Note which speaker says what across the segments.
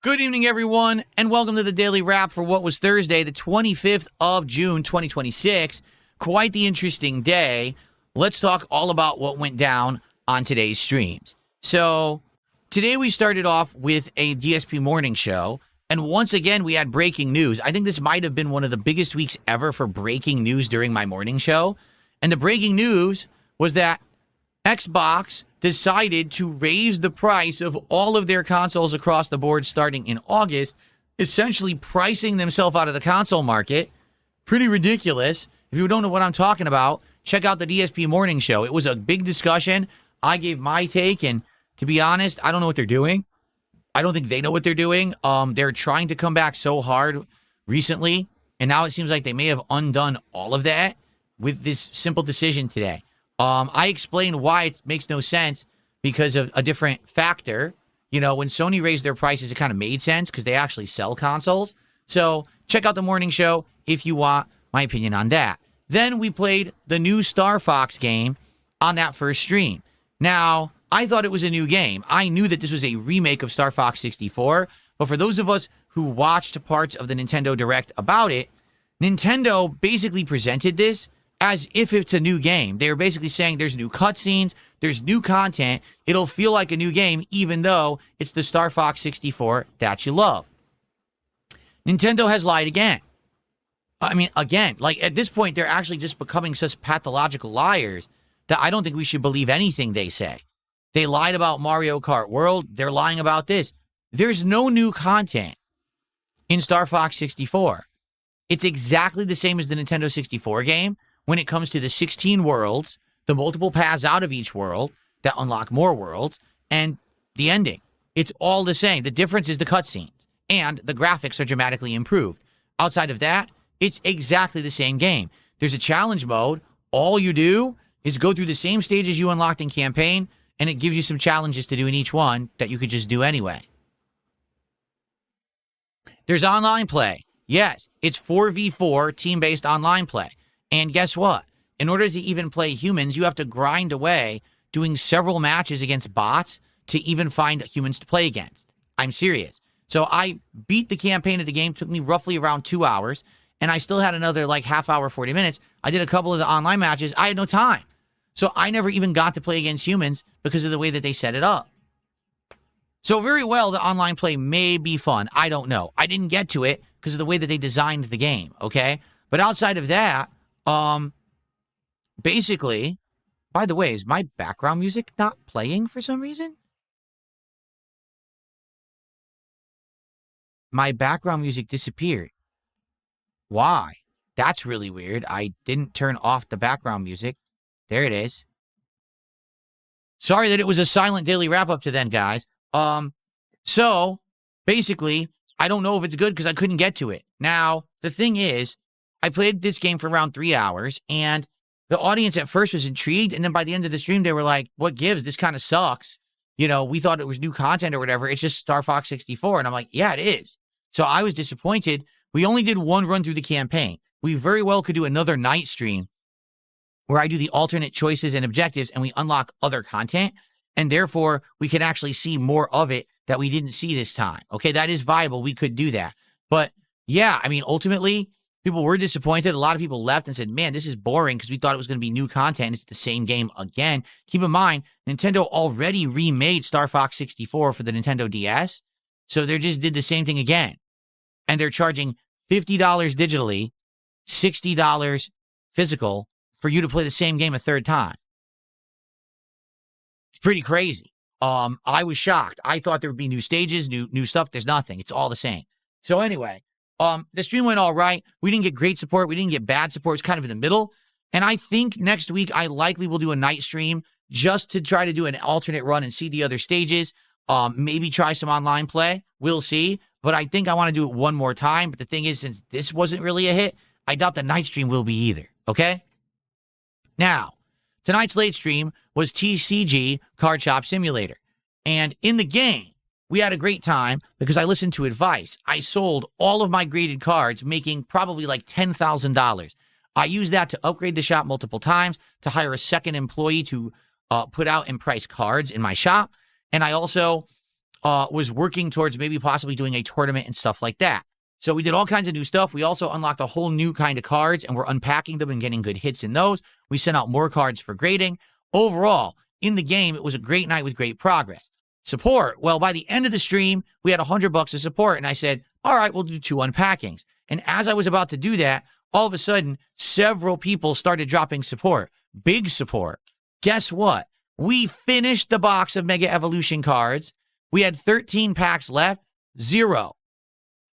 Speaker 1: Good evening, everyone, and welcome to the Daily Wrap for what was Thursday, the 25th of June, 2026. Quite the interesting day. Let's talk all about what went down on today's streams. So, today we started off with a DSP morning show, and once again, we had breaking news. I think this might have been one of the biggest weeks ever for breaking news during my morning show. And the breaking news was that Xbox decided to raise the price of all of their consoles across the board starting in August, essentially pricing themselves out of the console market. Pretty ridiculous. If you don't know what I'm talking about, check out the DSP morning show. It was a big discussion. I gave my take, and to be honest, I don't know what they're doing. I don't think they know what they're doing. They're trying to come back so hard recently, and now it seems like they may have undone all of that with this simple decision today. I explained why it makes no sense because of a different factor. You know, when Sony raised their prices, it kind of made sense because they actually sell consoles. So check out the morning show if you want my opinion on that. Then we played the new Star Fox game on that first stream. Now, I thought it was a new game. I knew that this was a remake of Star Fox 64, but for those of us who watched parts of the Nintendo Direct about it, Nintendo basically presented this as if it's a new game. They were basically saying there's new cutscenes, there's new content, it'll feel like a new game even though it's the Star Fox 64 that you love. Nintendo has lied again. I mean, again, like at this point, they're actually just becoming such pathological liars that I don't think we should believe anything they say. They lied about Mario Kart World, they're lying about this. There's no new content in Star Fox 64. It's exactly the same as the Nintendo 64 game. When it comes to the 16 worlds, the multiple paths out of each world that unlock more worlds, and the ending. It's all the same. The difference is the cutscenes, and the graphics are dramatically improved. Outside of that, it's exactly the same game. There's a challenge mode. All you do is go through the same stages you unlocked in campaign, and it gives you some challenges to do in each one that you could just do anyway. There's online play. Yes, it's 4v4 team-based online play. And guess what? In order to even play humans, you have to grind away doing several matches against bots to even find humans to play against. I'm serious. So I beat the campaign of the game. It took me roughly around 2 hours. And I still had another like half hour, 40 minutes. I did a couple of the online matches. I had no time. So I never even got to play against humans because of the way that they set it up. So very well, the online play may be fun. I don't know. I didn't get to it because of the way that they designed the game, okay? But outside of that, basically, by the way, is my background music not playing for some reason? My background music disappeared. Why? That's really weird. I didn't turn off the background music. There it is. Sorry that it was a silent daily wrap-up to then, guys. So, basically, I don't know if it's good because I couldn't get to it. Now, the thing is, I played this game for around 3 hours, and the audience at first was intrigued, and then by the end of the stream, they were like, what gives? This kind of sucks. You know, we thought it was new content or whatever. It's just Star Fox 64. And I'm like, yeah, it is. So I was disappointed. We only did one run through the campaign. We very well could do another night stream where I do the alternate choices and objectives, and we unlock other content, and therefore, we can actually see more of it that we didn't see this time. Okay, that is viable. We could do that. But yeah, I mean, ultimately, people were disappointed. A lot of people left and said, man, this is boring because we thought it was going to be new content. It's the same game again. Keep in mind, Nintendo already remade Star Fox 64 for the Nintendo DS. So they just did the same thing again. And they're charging $50 digitally, $60 physical for you to play the same game a third time. It's pretty crazy. I was shocked. I thought there would be new stages, new stuff. There's nothing. It's all the same. So anyway, the stream went all right. We didn't get great support. We didn't get bad support. It's kind of in the middle. And I think next week I likely will do a night stream just to try to do an alternate run and see the other stages. Maybe try some online play. We'll see. But I think I want to do it one more time. But the thing is, since this wasn't really a hit, I doubt the night stream will be either. Okay? Now, tonight's late stream was TCG Card Shop Simulator. And in the game, we had a great time because I listened to advice. I sold all of my graded cards, making probably like $10,000. I used that to upgrade the shop multiple times, to hire a second employee to put out and price cards in my shop. And I also was working towards maybe possibly doing a tournament and stuff like that. So we did all kinds of new stuff. We also unlocked a whole new kind of cards, and we're unpacking them and getting good hits in those. We sent out more cards for grading. Overall, in the game, it was a great night with great progress. Support. Well, by the end of the stream, we had $100 of support, and I said, all right, we'll do 2 unpackings. And as I was about to do that, all of a sudden, several people started dropping support. Big support. Guess what? We finished the box of Mega Evolution cards. We had 13 packs left, 0.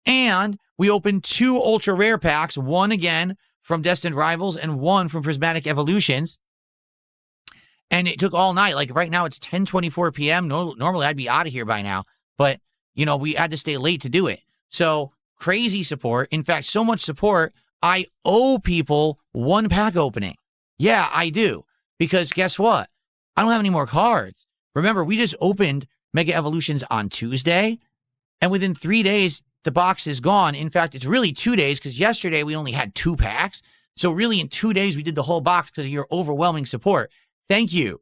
Speaker 1: And we opened 2 ultra rare packs, one again from Destined Rivals and one from Prismatic Evolutions. And it took all night. Like right now, it's 10:24 p.m. Normally, I'd be out of here by now. But, we had to stay late to do it. So crazy support. In fact, so much support, I owe people 1 pack opening. Yeah, I do. Because guess what? I don't have any more cards. Remember, we just opened Mega Evolutions on Tuesday. And within 3 days, the box is gone. In fact, it's really 2 days because yesterday we only had 2 packs. So really in 2 days, we did the whole box because of your overwhelming support. Thank you.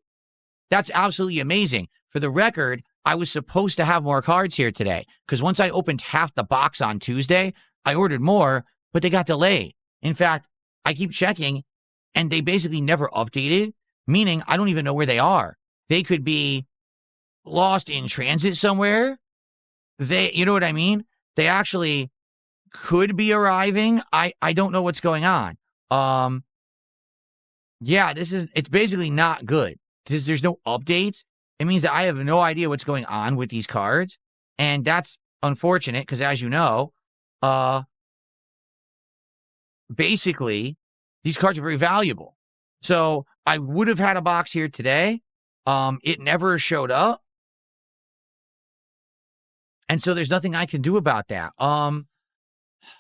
Speaker 1: That's absolutely amazing. For the record, I was supposed to have more cards here today because once I opened half the box on Tuesday, I ordered more, but they got delayed. In fact, I keep checking and they basically never updated, meaning I don't even know where they are. They could be lost in transit somewhere. You know what I mean? They actually could be arriving. I don't know what's going on. Yeah, it's basically not good. There's no updates. It means that I have no idea what's going on with these cards. And that's unfortunate because as you know, basically these cards are very valuable. So I would have had a box here today. It never showed up. And so there's nothing I can do about that.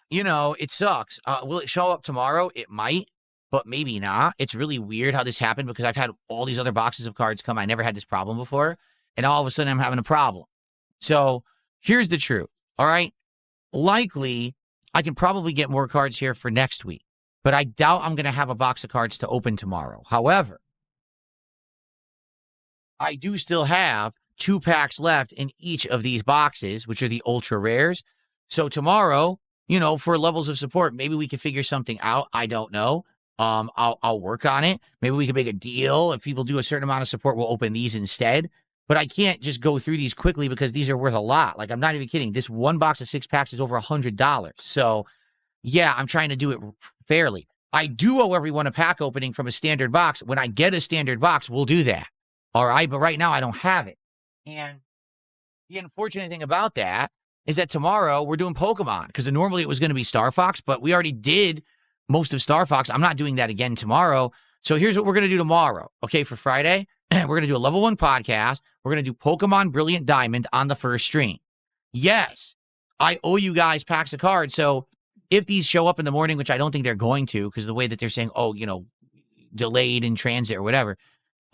Speaker 1: It sucks. Will it show up tomorrow? It might, but maybe not. It's really weird how this happened because I've had all these other boxes of cards come. I never had this problem before. And all of a sudden I'm having a problem. So here's the truth. All right. Likely I can probably get more cards here for next week, but I doubt I'm going to have a box of cards to open tomorrow. However, I do still have 2 packs left in each of these boxes, which are the ultra rares. So tomorrow, for levels of support, maybe we can figure something out. I don't know. I'll work on it. Maybe we can make a deal. If people do a certain amount of support, we'll open these instead. But I can't just go through these quickly because these are worth a lot. Like, I'm not even kidding. This one box of 6 packs is over $100. So, yeah, I'm trying to do it fairly. I do owe everyone a pack opening from a standard box. When I get a standard box, we'll do that. All right? But right now, I don't have it. And the unfortunate thing about that is that tomorrow we're doing Pokemon because normally it was going to be Star Fox, but we already did most of Star Fox. I'm not doing that again tomorrow. So here's what we're going to do tomorrow. Okay, for Friday, we're going to do a level 1 podcast. We're going to do Pokemon Brilliant Diamond on the first stream. Yes, I owe you guys packs of cards. So if these show up in the morning, which I don't think they're going to because the way that they're saying, delayed in transit or whatever,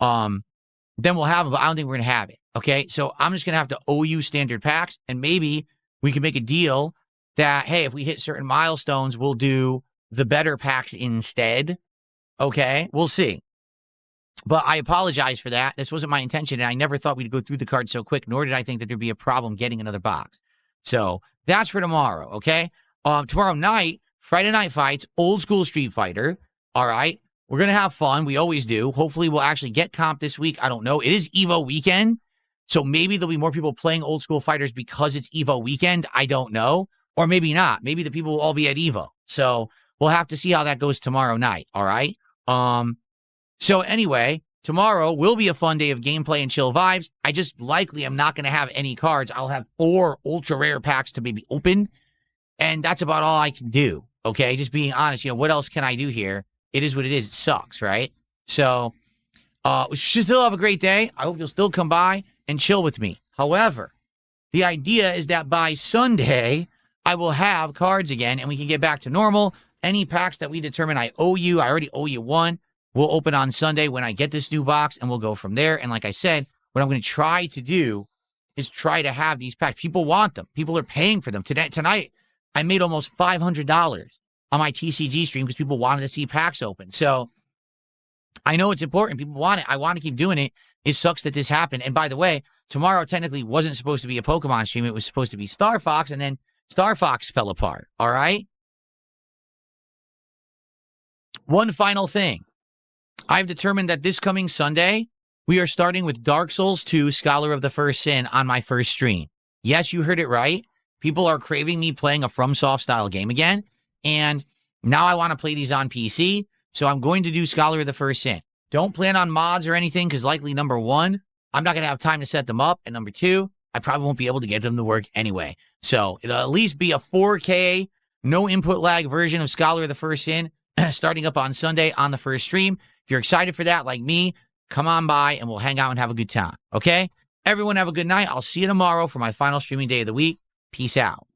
Speaker 1: then we'll have them, but I don't think we're going to have it. Okay, so I'm just going to have to owe you standard packs, and maybe we can make a deal that, hey, if we hit certain milestones, we'll do the better packs instead. Okay, we'll see. But I apologize for that. This wasn't my intention, and I never thought we'd go through the cards so quick, nor did I think that there'd be a problem getting another box. So that's for tomorrow, okay? Tomorrow night, Friday Night Fights, old school Street Fighter, all right? We're going to have fun. We always do. Hopefully, we'll actually get comp this week. I don't know. It is EVO weekend. So maybe there'll be more people playing old school fighters because it's EVO weekend. I don't know. Or maybe not. Maybe the people will all be at EVO. So we'll have to see how that goes tomorrow night. All right. So anyway, tomorrow will be a fun day of gameplay and chill vibes. I just likely am not going to have any cards. I'll have 4 ultra rare packs to maybe open. And that's about all I can do. Okay. Just being honest, what else can I do here? It is what it is. It sucks. Right. So, we should still have a great day. I hope you'll still come by and chill with me. However, the idea is that by Sunday, I will have cards again and we can get back to normal. Any packs that we determine I owe you, I already owe you 1, we'll open on Sunday when I get this new box and we'll go from there. And like I said, what I'm going to try to do is try to have these packs. People want them. People are paying for them. Tonight, I made almost $500 on my TCG stream because people wanted to see packs open. So I know it's important. People want it. I want to keep doing it. It sucks that this happened. And by the way, tomorrow technically wasn't supposed to be a Pokemon stream. It was supposed to be Star Fox, and then Star Fox fell apart. All right? One final thing. I've determined that this coming Sunday, we are starting with Dark Souls 2, Scholar of the First Sin on my first stream. Yes, you heard it right. People are craving me playing a FromSoft style game again. And now I want to play these on PC. So I'm going to do Scholar of the First Sin. Don't plan on mods or anything because likely, number one, I'm not going to have time to set them up. And number two, I probably won't be able to get them to work anyway. So it'll at least be a 4K, no input lag version of Scholar of the First Sin starting up on Sunday on the first stream. If you're excited for that, like me, come on by and we'll hang out and have a good time. Okay? Everyone have a good night. I'll see you tomorrow for my final streaming day of the week. Peace out.